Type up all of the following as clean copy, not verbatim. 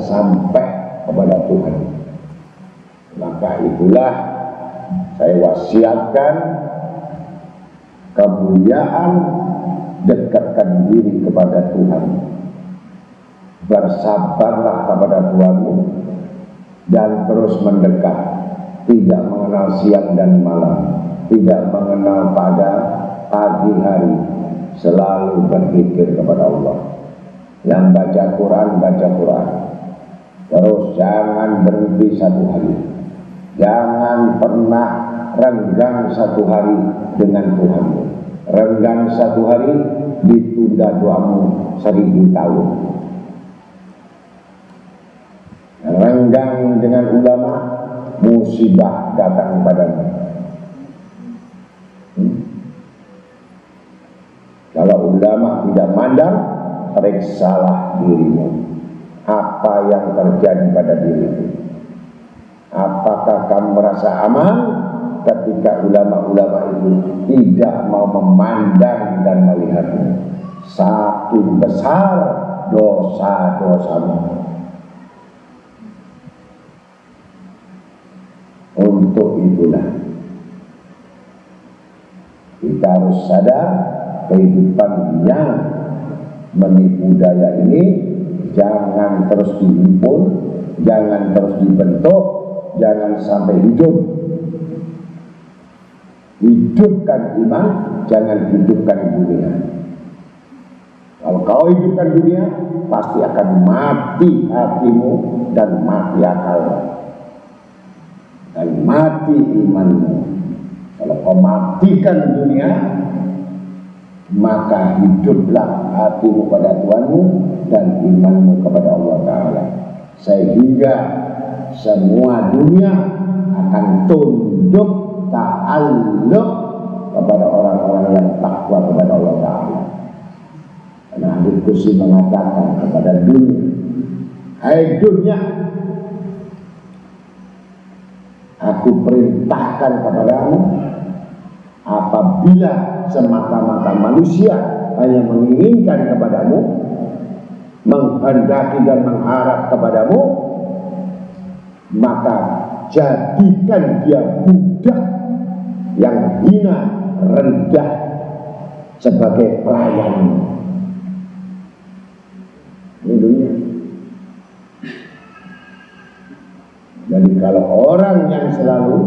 sampai kepada Tuhan. Maka itulah saya wasiatkan kemuliaan, dekatkan diri kepada Tuhan. Bersabarlah kepada Tuhanmu dan terus mendekat, tidak mengenal siang dan malam, tidak mengenal pada pagi hari, selalu berpikir kepada Allah. Yang baca Quran, baca Quran. Terus jangan berhenti satu hari, jangan pernah renggang satu hari dengan Tuhanmu. Renggang satu hari, ditunda doamu 1000 tahun. Renggang dengan ulama, musibah datang padamu. Kalau ulama tidak mandang, periksalah dirimu. Apa yang terjadi pada dirimu? Apakah kamu merasa aman ketika ulama-ulama itu tidak mau memandang dan melihatmu? Saking besar dosa-dosamu. Untuk itulah kita harus sadar kehidupan yang menipu daya ini jangan terus dihimpun, jangan terus dibentuk, jangan sampai hidup. Hidupkan iman, jangan hidupkan dunia. Kalau kau hidupkan dunia, pasti akan mati hatimu dan mati akalmu dan mati imanmu. Kalau kau matikan dunia, maka hiduplah hatimu pada Tuhanmu dan imanmu kepada Allah Ta'ala, sehingga semua dunia akan tunduk ta'alluq kepada orang-orang yang takwa kepada Allah Ta'ala. Karena Habib Qudsi mengatakan kepada dunia, hai dunia, aku perintahkan kepadamu, apabila semata-mata manusia hanya menginginkan kepadamu, menghendaki dan mengharap kepadamu, maka jadikan dia budak yang hina, rendah sebagai pelayan. Ini dunia. Jadi kalau orang yang selalu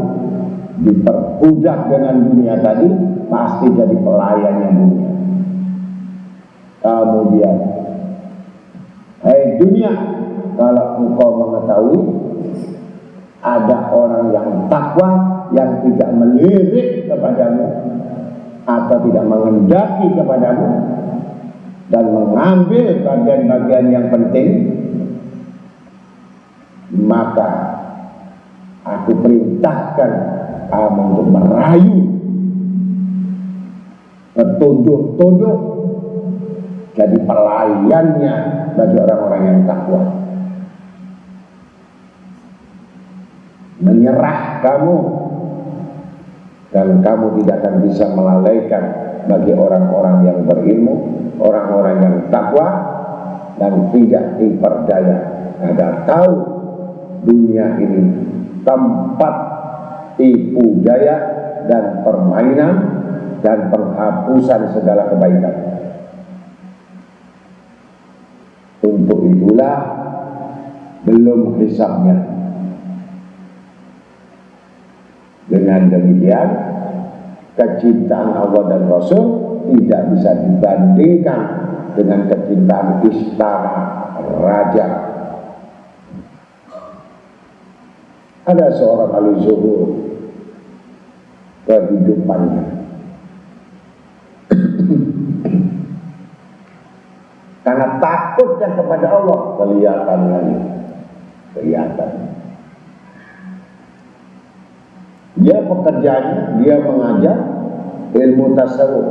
diperbudak dengan dunia tadi, pasti jadi pelayannya dunia. Kemudian, hai dunia, kalau engkau mengetahui ada orang yang takwa, yang tidak melirik kepadamu atau tidak mengendaki kepadamu dan mengambil bagian-bagian yang penting, maka aku perintahkan kamu untuk merayu, bertunduk-tunduk jadi pelayannya bagi orang-orang yang takwa. Menyerah kamu, dan kamu tidak akan bisa melalaikan bagi orang-orang yang berilmu, orang-orang yang takwa dan tidak diperdaya. Agar tahu dunia ini tempat tipu daya dan permainan dan penghapusan segala kebaikan. Untuk itulah belum hisabnya. Dengan demikian, kecintaan Allah dan Rasul tidak bisa dibandingkan dengan kecintaan istana raja. Ada seorang ahli zuhud, kehidupannya karena takutnya kepada Allah kelihatan. Dia pekerjaannya, dia mengajar ilmu tasawuf.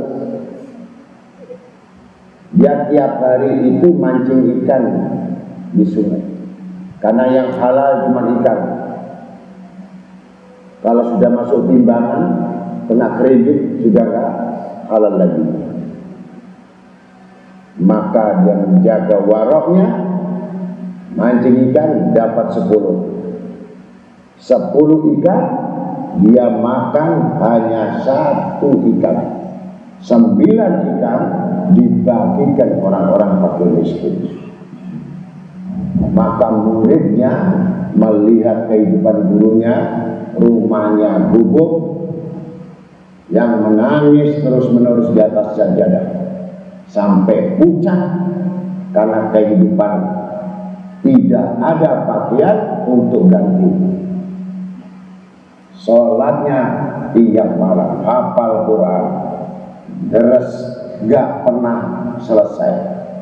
Dia tiap hari itu mancing ikan di sungai, karena yang halal cuma ikan. Kalau sudah masuk timbangan, kena kredit, sudah nggak halal lagi. Maka dia menjaga waroknya, mancing ikan dapat 10 ikan, dia makan hanya 1 ikan. 9 ikan dibagikan orang-orang fakir miskin. Maka muridnya melihat kehidupan gurunya, rumahnya gubuk, yang menangis terus-menerus di atas sajadah sampai pucat karena kehidupan tidak ada pakaian untuk ganti. Sholatnya tiap malam, hafal Quran, deres, gak pernah selesai.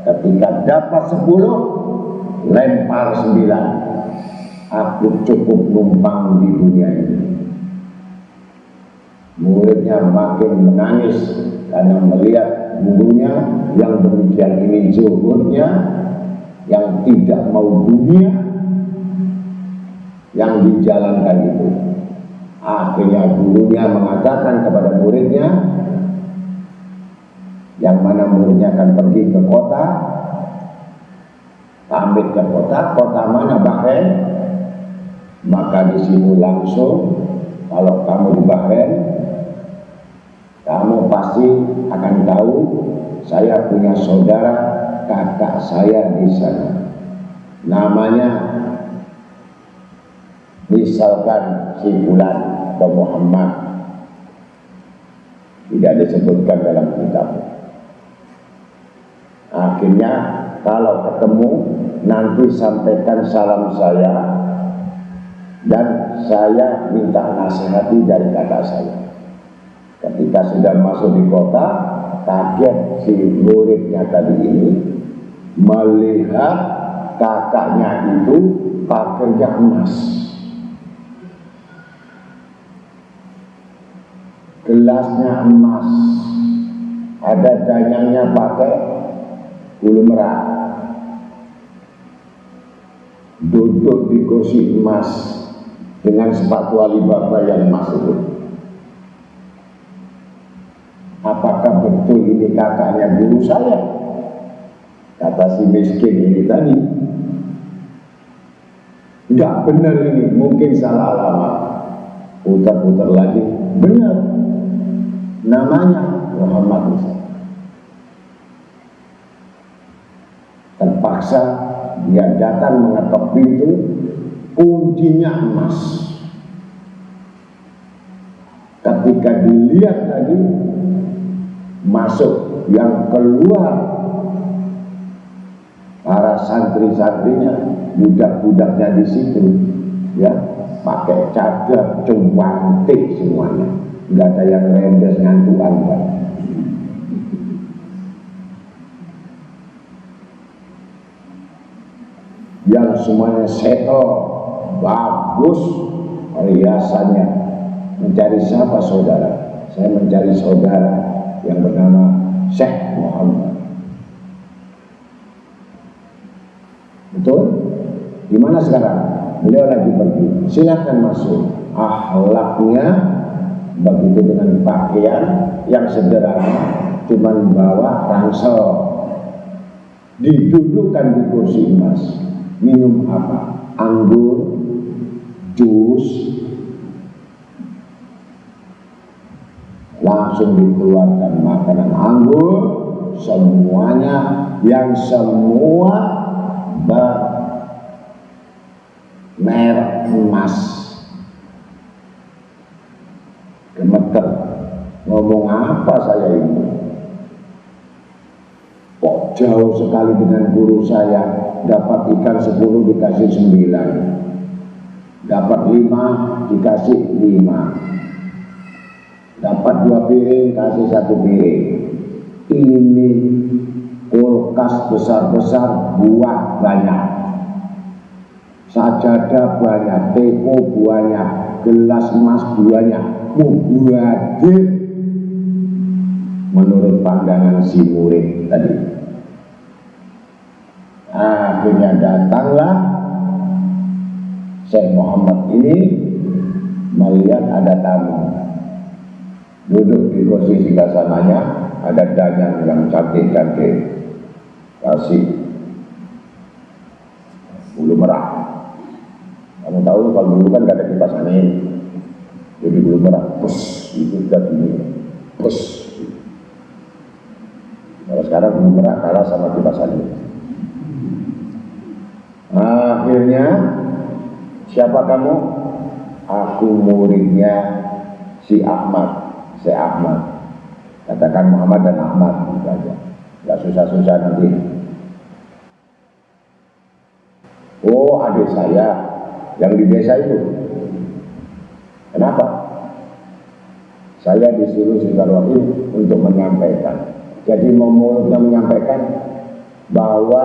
Ketika dapat 10, lempar 9. Aku cukup numpang di dunia ini. Muridnya makin menangis karena melihat gurunya yang demikian ini zuhudnya, yang tidak mau dunia, yang dijalankan itu. Akhirnya gurunya mengatakan kepada muridnya, yang mana muridnya akan pergi ke kota, pamit ke kota mana Bahrain, maka di sini langsung, kalau kamu di Bahrain, kamu pasti akan tahu saya punya saudara kakak saya di sana. Namanya misalkan si Fulan atau Muhammad, tidak disebutkan dalam kitab. Akhirnya kalau ketemu nanti sampaikan salam saya, dan saya minta nasihati dari kakak saya. Ketika sudah masuk di kota, kaget si muridnya tadi ini melihat kakaknya itu pakainya emas, gelasnya emas, ada danyangnya pakai bulu merah, duduk di kursi emas dengan sepatu Alibaba yang emas itu. Apakah betul ini kakaknya guru saya? Kata si miskin ini tadi. Enggak benar ini, mungkin salah alamat. Putar-putar lagi, benar. Namanya Muhammad Musa. Terpaksa dia datang mengetok pintu, kuncinya emas. Ketika dilihat lagi, masuk, yang keluar para santri-santrinya, budak-budaknya di situ, ya, pakai cadar, cuantik semuanya, nggak ada yang rendes ngantuan, kan. Yang semuanya seto, bagus riasannya. Mencari siapa saudara? Saya mencari saudara yang bernama Syekh Muhammad. Betul? Di mana sekarang? Beliau lagi pergi. Silakan masuk. Akhlaknya begitu dengan pakaian yang sederhana, cuma bawa ransel. Didudukkan di kursi emas. Minum apa? Anggur, jus, langsung dikeluarkan makanan anggur, semuanya yang semua merek emas. Gemeter, ngomong apa saya ini? Kok jauh sekali dengan guru saya. Dapat ikan 10 dikasih 9, dapat 5 dikasih 5, dapat 2 piring kasih 1 piring. Ini kulkas besar-besar, buah banyak, sajadah banyak, teko banyak, gelas emas banyak, mubadir menurut pandangan si murid tadi. Akhirnya datanglah Syekh Muhammad ini melihat ada tamu duduk di kursi sebelah sananya, ada danyang yang cantik-cantik, kasih belum merah. Kamu tahu kalau dulu kan gak ada kipas angin, jadi belum merah, pus, itu udah gini, pus. Kalau sekarang belum merah kalah sama kipas angin. Akhirnya siapa kamu? Aku muridnya si Ahmad, Syekh Ahmad. Katakan Muhammad dan Ahmad, gitu aja. Gak susah-susah nanti. Oh, adik saya yang di desa itu. Kenapa? Saya disuruh Sidarwahid untuk menyampaikan. Jadi mulutnya menyampaikan bahwa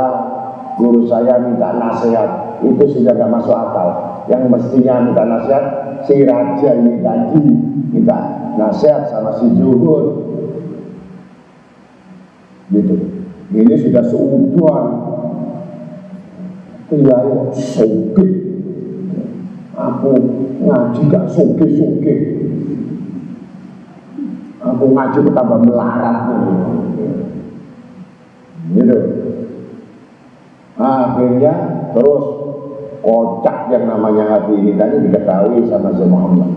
guru saya minta nasihat, itu sudah gak masuk akal. Yang mestinya minta nasihat si raja ini tadi, minta nasihat sama si Zuhud. Gitu. Ini sudah seutuhan. Kiai soge. Aku ngaji gak soge-soge. Aku ngaji tambah melarat. Gitu. Akhirnya terus kocak yang namanya hati ini tadi diketahui sama Syekh Muhammad.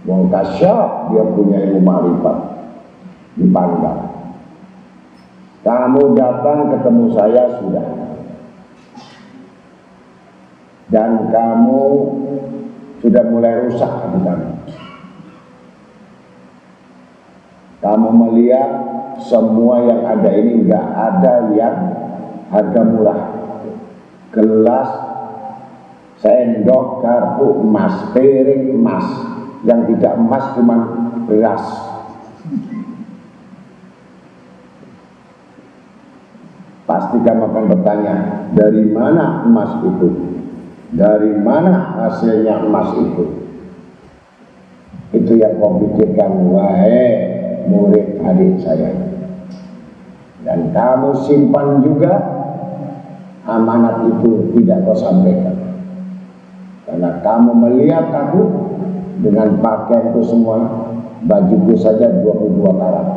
Wong kasyaf, dia punya ilmu ma'rifat, dipandang. Kamu datang ketemu saya sudah, dan kamu sudah mulai rusak hati kamu. Kamu melihat semua yang ada ini nggak ada yang harga murah. Gelas, sendok, garpu emas, piring emas, yang tidak emas cuma beras. Pasti kamu akan bertanya, dari mana emas itu? Dari mana hasilnya emas itu? Itu yang kau pikirkan, wahai murid adik saya. Dan kamu simpan juga amanat itu, tidak kau sampaikan. Karena kamu melihat aku dengan pakaian itu semua, bajuku saja 22 karat.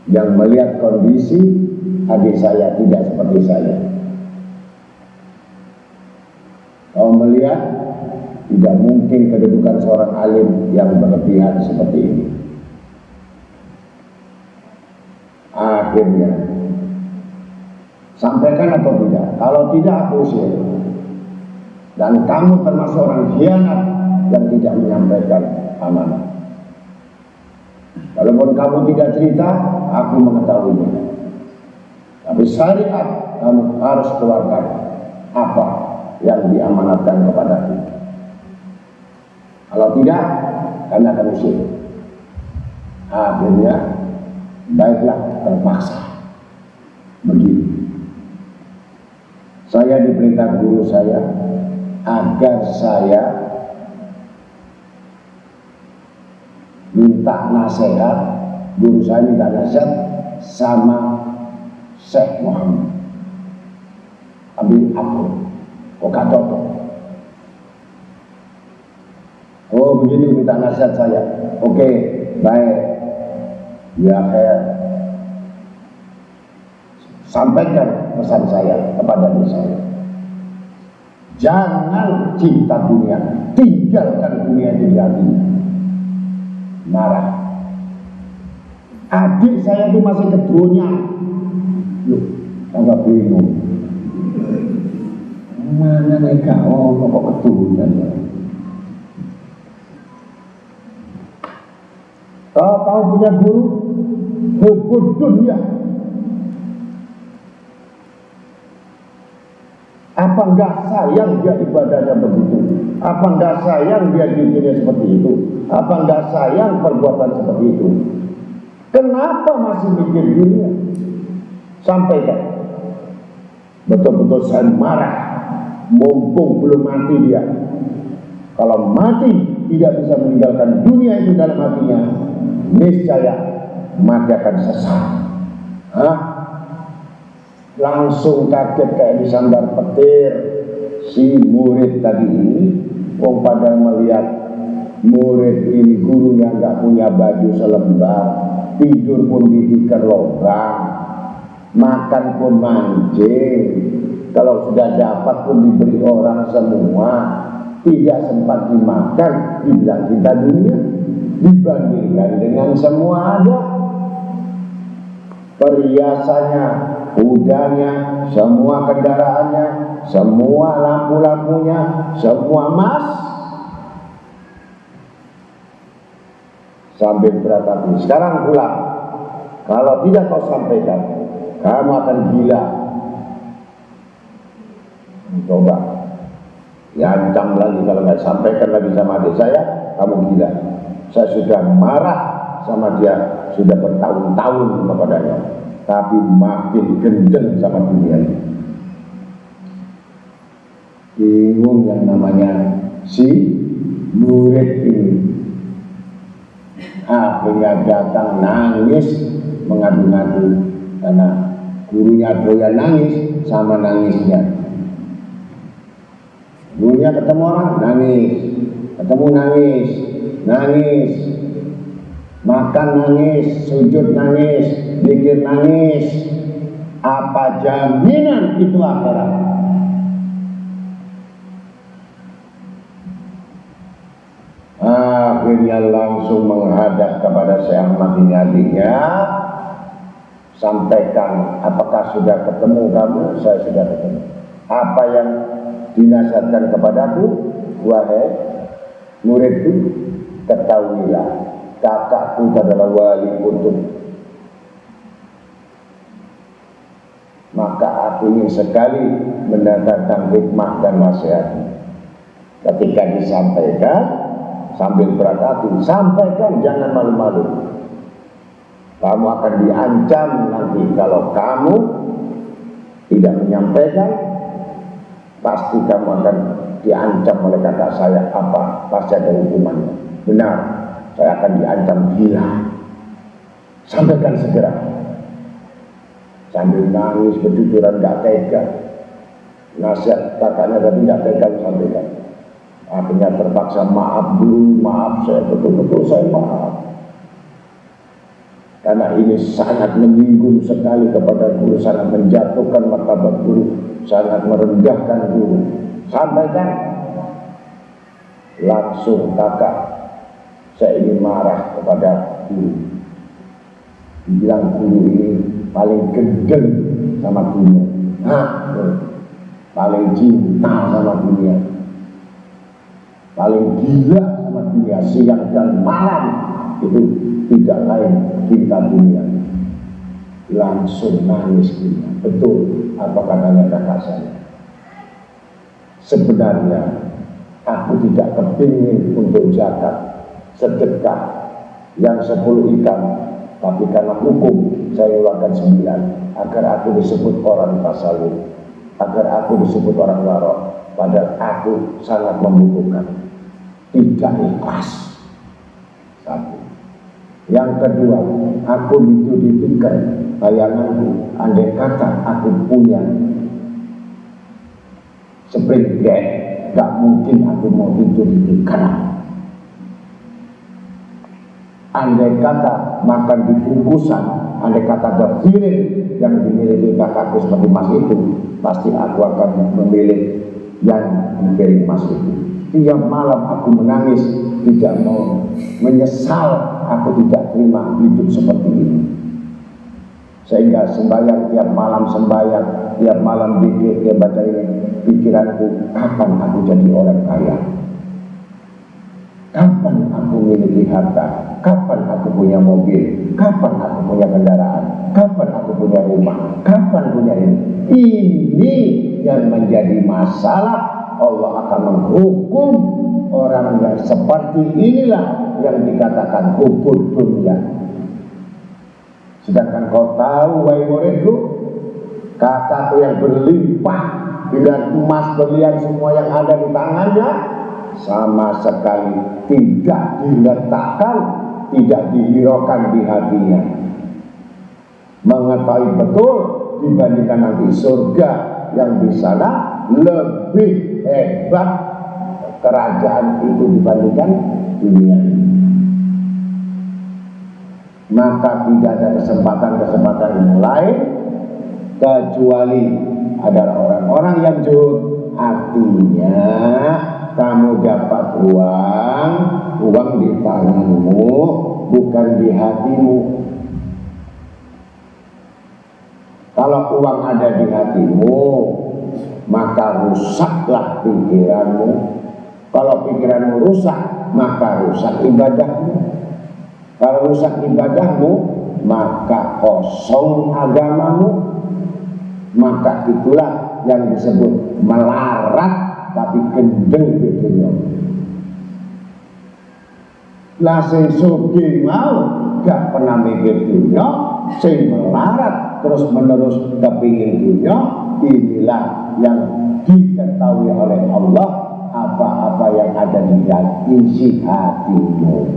Yang melihat kondisi adik saya tidak seperti saya. Kau melihat tidak mungkin kedudukan seorang alim yang berlebihan seperti ini. Akhirnya sampaikan atau tidak? Kalau tidak, aku usir. Dan kamu termasuk orang khianat yang tidak menyampaikan amanah. Walaupun kamu tidak cerita, aku mengetahuinya. Tapi syariat kamu harus keluarkan apa yang diamanatkan kepadaku. Kalau tidak, kami akan usir. Akhirnya, baiklah, terpaksa. Begini. Saya diperintah guru saya agar saya minta nasihat, guru saya minta nasihat sama Syekh Muhammad. Ambil aku, kok gak cocok. Oh begini minta nasihat saya. Oke, baik. Ya saya sampaikan pesan saya kepada diri saya. Jangan cinta dunia, tinggalkan dunia itu di hatinya. Marah. Adik saya itu masih keduanya. Loh, agak bingung. Mana mereka? Oh, kok keduanya? Kalau kau punya guru, hukum dunia. Apa enggak sayang dia ibadahnya begitu? Apa enggak sayang dia dirinya seperti itu? Apa enggak sayang perbuatan seperti itu? Kenapa masih mikir dunia? Sampaikan. Betul-betul saya marah. Mumpung belum mati dia. Kalau mati tidak bisa meninggalkan dunia itu dalam hatinya, niscaya mati akan sesat. Hah? Langsung kaget kayak disambar petir si murid tadi ini. Wong pada melihat murid ini gurunya nggak punya baju selembar, tidur pun di tikar lubang, makan pun mancing, kalau sudah dapat pun diberi orang semua, tidak sempat dimakan, dibilang kita dunia, dibandingkan dengan semua ada. Perhiasannya, kudanya, semua kendaraannya, semua lampu-lampunya, semua emas. Sambil berkata, sekarang pulang. Kalau tidak kau sampaikan, kamu akan gila. Coba, diancam lagi kalau nggak sampaikan lagi sama adik saya, kamu gila. Saya sudah marah sama dia, sudah bertahun-tahun kepadanya, tapi makin gendeng sama dunia ini. Bingung yang namanya si murid ini. Akhirnya datang nangis, mengadu-ngadu karena gurunya doyan nangis sama nangisnya. Gurunya ketemu orang nangis, ketemu nangis, nangis, makan nangis, sujud nangis, zikir nangis. Apa jaminan itu akhirat? Akhirnya langsung menghadap kepada Syekh Ahmad ini adiknya, sampaikan, apakah sudah ketemu kamu? Saya sudah ketemu. Apa yang dinasihatkan kepadaku, wahai muridku, ketahuilah kakakku adalah wali kutub. Maka aku ingin sekali mendatangkan hikmah dan nasihat. Ketika disampaikan, sambil berhati-hati, sampaikan, jangan malu-malu. Kamu akan diancam nanti kalau kamu tidak menyampaikan. Pasti kamu akan diancam oleh kakak saya apa? Pasti ada hukumannya. Benar, saya akan diancam gila. Sampaikan segera. Sambil nangis berjujuran, gak tega. Nasihat kakaknya tadi gak tega sampaikan. Akhirnya terpaksa, maaf dulu, maaf, saya betul-betul saya maaf. Karena ini sangat menyinggung sekali kepada guru, sangat menjatuhkan martabat guru, sangat merendahkan guru. Sampaikan. Langsung kakak, saya ingin marah kepada guru. Dibilang guru ini paling gendeng sama dunia. Paling cinta sama dunia. Paling gila sama dunia, siang dan malam itu tidak lain cinta dunia. Langsung nangis dunia. Betul apa katanya kakak saya. Sebenarnya aku tidak kepingin untuk zakat, sedekah yang 10 ikan, tapi karena hukum saya ulangkan 9 agar aku disebut orang tasawuf, agar aku disebut orang warok. Padahal aku sangat membutuhkan. Tidak ikhlas. Satu. Yang kedua, aku dituduhkan bayanganku, andai kata aku punya spring bed, gak mungkin aku mau tidur di kanan. Andai kata makan di bungkusan, andai kata ada piring yang dimiliki kakakku seperti mas itu, pasti aku akan memilih yang di piring mas itu. Tiap malam aku menangis, tidak mau menyesal aku tidak terima hidup seperti ini. Sehingga sembahyang tiap malam, sembahyang tiap malam zikir, tiap baca ini, pikiranku, kapan aku jadi orang kaya? Kapan aku memiliki harta? Kapan aku punya mobil? Kapan aku punya kendaraan? Kapan aku punya rumah? Kapan punya ini? Ini yang menjadi masalah. Allah akan menghukum orang yang seperti inilah yang dikatakan hubud dunia. Sedangkan kau tahu, wahai muridku, kakakku yang berlimpah dengan emas berlian semua yang ada di tangannya, sama sekali tidak diletakkan, tidak dihiraukan di hatinya. Mengetahui betul dibandingkan nanti surga yang di sana lebih hebat kerajaan itu dibandingkan dunia ini. Maka tidak ada kesempatan-kesempatan yang lain kecuali adalah orang-orang yang zuhud. Artinya kamu dapat uang di tanganmu, bukan di hatimu. Kalau uang ada di hatimu, maka rusaklah pikiranmu. Kalau pikiranmu rusak, maka rusak ibadahmu. Kalau rusak ibadahmu, maka kosong agamamu. Maka itulah yang disebut melarat tapi gendeng betunya. Lah sing sugih mau gak pernah mikir dunya, sing melarat terus menerus kepingin dunya, inilah yang diketahui oleh Allah apa-apa yang ada di isi hatimu.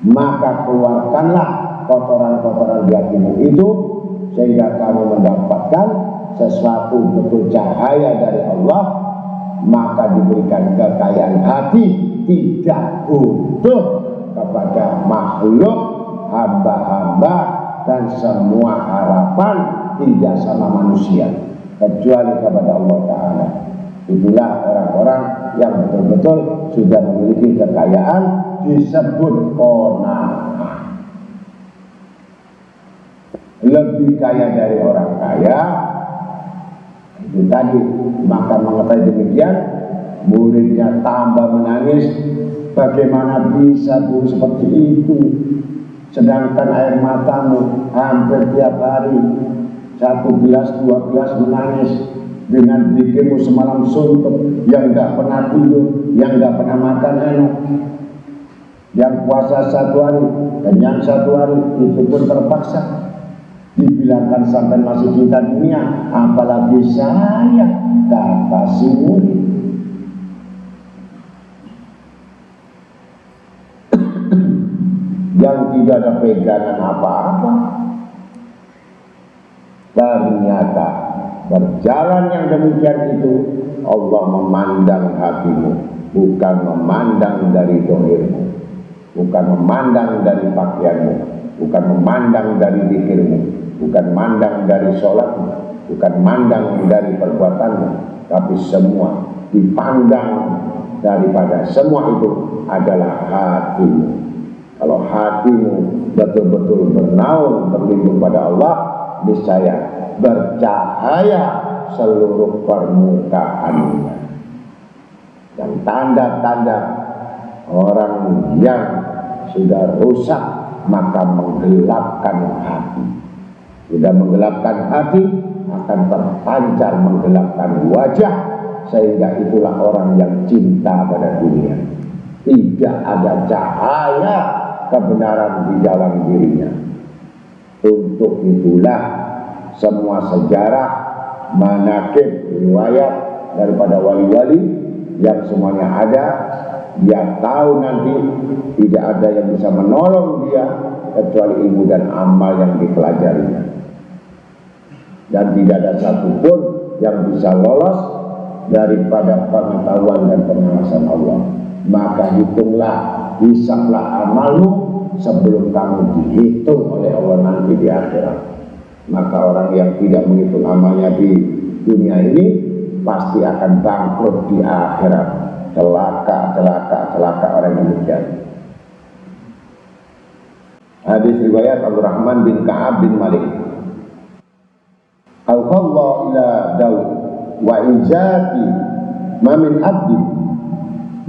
Maka keluarkanlah kotoran-kotoran di hatimu itu, sehingga kamu mendapatkan sesuatu betul cahaya dari Allah. Maka diberikan kekayaan hati, tidak butuh kepada makhluk, hamba-hamba, dan semua harapan tidak sama manusia, kecuali kepada Allah Ta'ala. Itulah orang-orang yang betul-betul sudah memiliki kekayaan, disebut qanaah. Lebih kaya dari orang kaya itu tadi. Maka mengetahui demikian, muridnya tambah menangis. Bagaimana bisa guru seperti itu, sedangkan air matamu hampir tiap hari 1 gelas 2 gelas menangis. Dengan pikirmu semalam suntuk, yang gak pernah tidur, yang gak pernah makan enak, yang puasa 1 hari, kenyang 1 hari, itu pun terpaksa. Dibilangkan sampai masih cinta dunia, apalagi saya, kata si murid. Yang tidak ada pegangan apa-apa. Ternyata berjalan yang demikian itu, Allah memandang hatimu, bukan memandang dari dohirmu, bukan memandang dari pakaianmu, bukan memandang dari zikirmu, bukan memandang dari sholatmu, bukan memandang dari perbuatanmu, tapi semua dipandang daripada semua itu adalah hatimu. Kalau hatimu betul-betul bernaung berlindung pada Allah, niscaya bercahaya seluruh permukaannya. Dan tanda-tanda orang yang sudah rusak, maka menggelapkan hati. Sudah menggelapkan hati, akan terpancar menggelapkan wajah, sehingga itulah orang yang cinta pada dunia. Tidak ada cahaya kebenaran di dalam dirinya. Untuk itulah semua sejarah, manaqib, riwayat daripada wali-wali yang semuanya ada, dia tahu nanti tidak ada yang bisa menolong dia kecuali ilmu dan amal yang dipelajarinya, dan tidak ada satupun yang bisa lolos daripada pengetahuan dan pengawasan Allah. Maka hitunglah, hisablah amalmu sebelum kamu dihitung oleh Allah nanti di akhirat. Maka orang yang tidak menghitung amalnya di dunia ini pasti akan bangkrut di akhirat. Celaka orang yang demikian. Hadis riwayat Abdul Rahman bin Ka'ab bin Malik. Al-Khallah ila Daud wa injati ma min abdi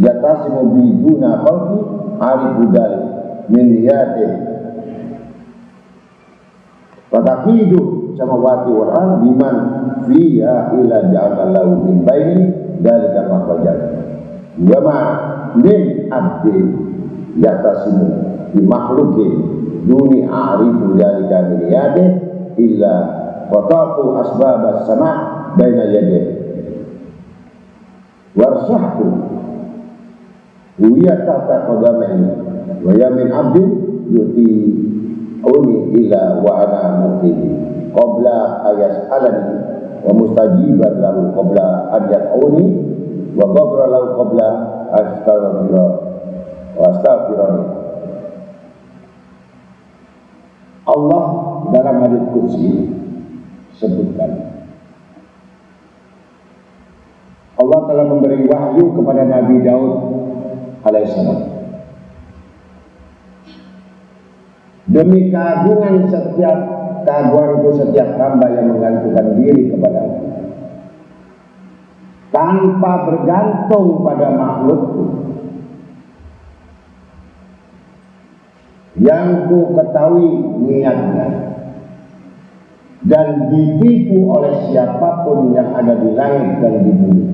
yatasimu biduna khalqi arifu dalik min niyatih fataqidu samawati wal ardi biman fiha ila ja'alallahu min baini dalika makhrajan wa ma min abdi yatasimu bi makhluqin duni arifu dalika min niyatih illa fataqu asbabas sama' baina yadih warsahku Uya tata qadamain wa yamin abdin yuti uni ila wa ana mutini qabla ayas'alani wa mustajiban lahu qabla an yad'uni wa ghafara lahu qabla astaghfirani. Allah dalam hadits qudsi sebutkan. Allah telah memberi wahyu kepada Nabi Daud alaihissalam. Demi keagunganku setiap hamba yang menggantungkan diri kepadaku, tanpa bergantung pada makhlukku, yang ku ketahui niatnya, dan ditipu oleh siapapun yang ada di langit dan di bumi.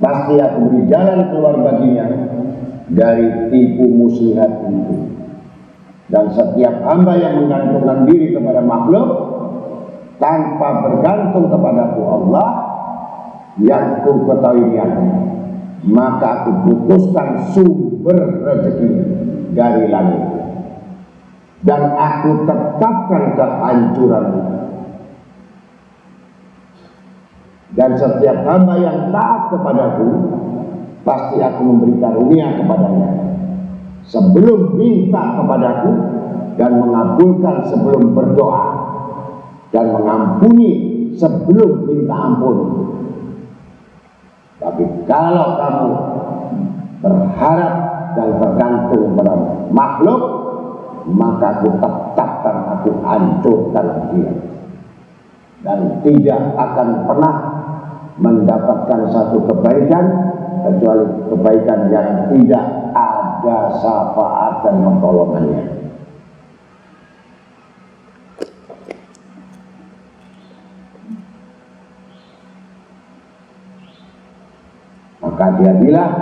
Pasti aku beri jalan keluar baginya dari tipu muslihat itu. Dan setiap hamba yang menggantungkan diri kepada makhluk tanpa bergantung kepadaku Allah yang ku ketahui niatnya, maka aku putuskan sumber rezeki dari langit dan aku tetapkan kehancurannya. Dan setiap hamba yang taat kepadaku, pasti aku memberi karunia kepadanya sebelum minta kepadaku, dan mengabulkan sebelum berdoa, dan mengampuni sebelum minta ampun. Tapi kalau kamu berharap dan tergantung pada makhluk, maka aku tetapkan, aku hancurkan dia, dan tidak akan pernah mendapatkan satu kebaikan kecuali kebaikan yang tidak ada syafaat dan pertolongannya. Maka dia bilang,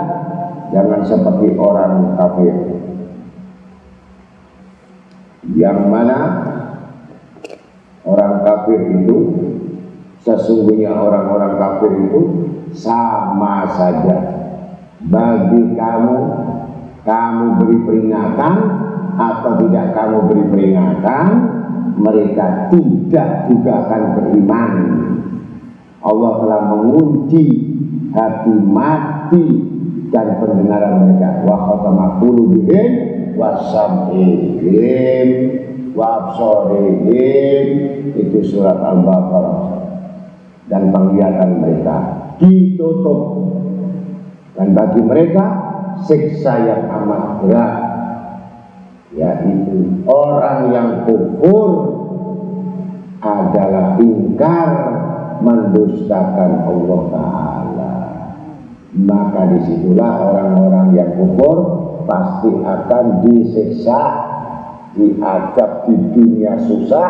jangan seperti orang kafir, yang mana orang kafir itu, sesungguhnya orang-orang kafir itu sama saja. Bagi kamu beri peringatan atau tidak kamu beri peringatan, mereka tidak juga akan beriman. Allah telah mengunci hati mati dan pendengaran mereka. Wa khatama qulubihim wa sam'ihim wa absarihim, itu surat Al-Baqarah. Dan penglihatan mereka ditutup, dan bagi mereka siksa yang amat berat, yaitu orang yang kufur adalah ingkar, mendustakan Allah Ta'ala. Maka disitulah orang-orang yang kufur pasti akan disiksa, diadab di dunia susah,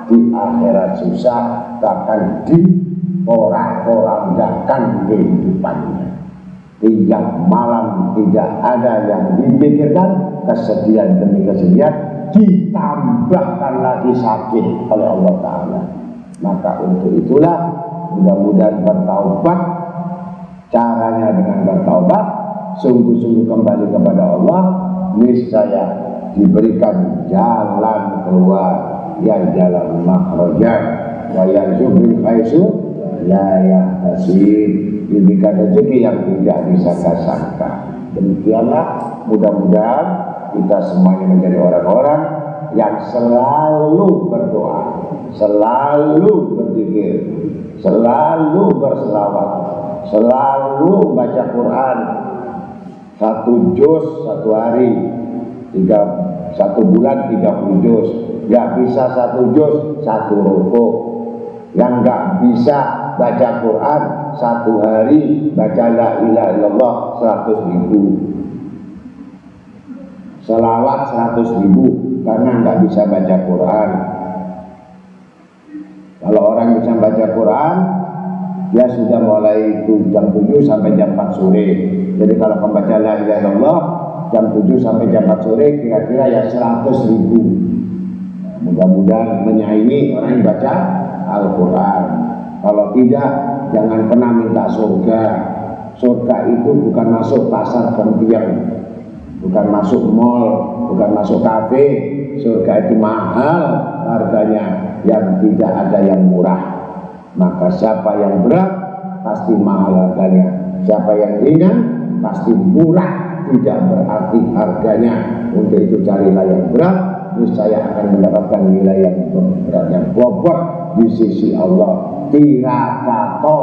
di akhirat susah, bahkan diporak-porandakan kehidupannya. Tiap malam tidak ada yang dipikirkan, kesedihan demi kesedihan, ditambahkan lagi sakit oleh Allah Ta'ala. Maka untuk itulah mudah-mudahan bertaubat. Caranya dengan bertaubat, sungguh-sungguh kembali kepada Allah, niscaya diberikan jalan keluar, yang jalan makhrajah, wa yarzuqhu haitsu la yahtasib, diberikan rezeki yang tidak disangka-sangka. Demikianlah, mudah-mudahan kita semuanya menjadi orang-orang yang selalu berdoa, selalu berzikir, selalu berselawat, selalu baca Quran, 1 juz 1 hari, 1 bulan 30 juz. Gak bisa 1 juz 1 rukuk. Yang gak bisa baca Quran 1 hari, baca la ilaha illallah 100.000, selawat 100.000, karena gak bisa baca Quran. Kalau orang bisa baca Quran, dia sudah mulai itu jam 7 sampai jam 4 sore. Jadi kalau membaca la ilaha illallah jam 7 sampai jam 4 sore, kira-kira ya 100.000. Mudah-mudahan menyaingi orang yang baca Al-Quran. Kalau tidak, jangan pernah minta surga. Surga itu bukan masuk pasar kempiang, bukan masuk mall, bukan masuk kafe. Surga itu mahal harganya, yang tidak ada yang murah. Maka siapa yang berat pasti mahal harganya, siapa yang ringan pasti murah, tidak berarti harganya. Untuk itu carilah yang berat, niscaya akan mendapatkan nilai yang berat, yang bobot di sisi Allah. Tirakato,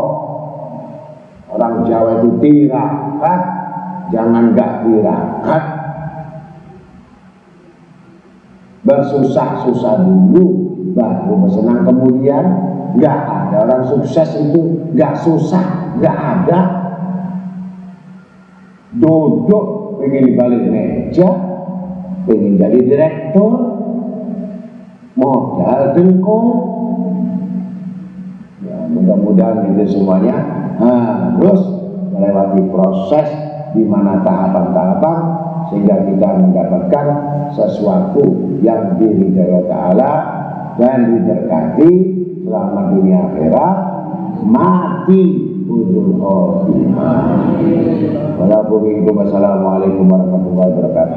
orang Jawa itu tirakat, jangan gak tirakat. Bersusah-susah dulu baru bersenang kemudian. Gak ada orang sukses itu gak susah, gak ada. Duduk pengen dibalik meja, pengen jadi direktur, modal dengkul. Ya, mudah-mudahan itu semuanya harus melewati proses di mana tahapan-tahapan sehingga kita mendapatkan sesuatu yang diridhai Allah Ta'ala dan diberkati selama dunia akhirat, mati husnul khotimah. Wassalamualaikum warahmatullahi wabarakatuh.